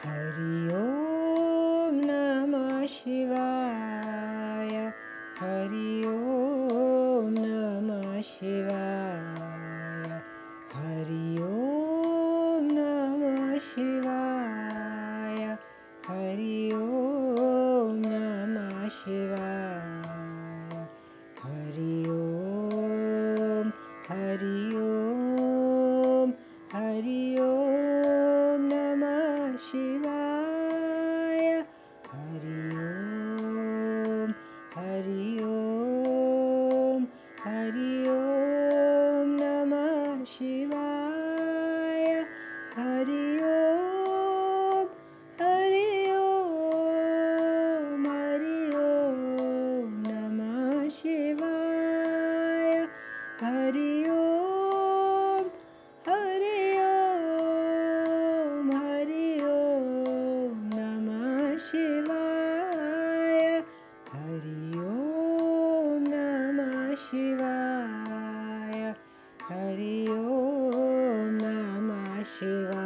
हरि ओम नमः शिवाय। हरि ओम नमः शिवाय। हरि ओम नमः शिवाय। हरि ओम नमः शिवाय। हरि ओम हरि ओम नमः शिवाय। हरि ओम नमः शिवाय। हरि ओम नमः शिवाय। हरि ओम नमः शिवाय। हरि ओम नमः शिवाय। हरि ओम नमः शिवाय।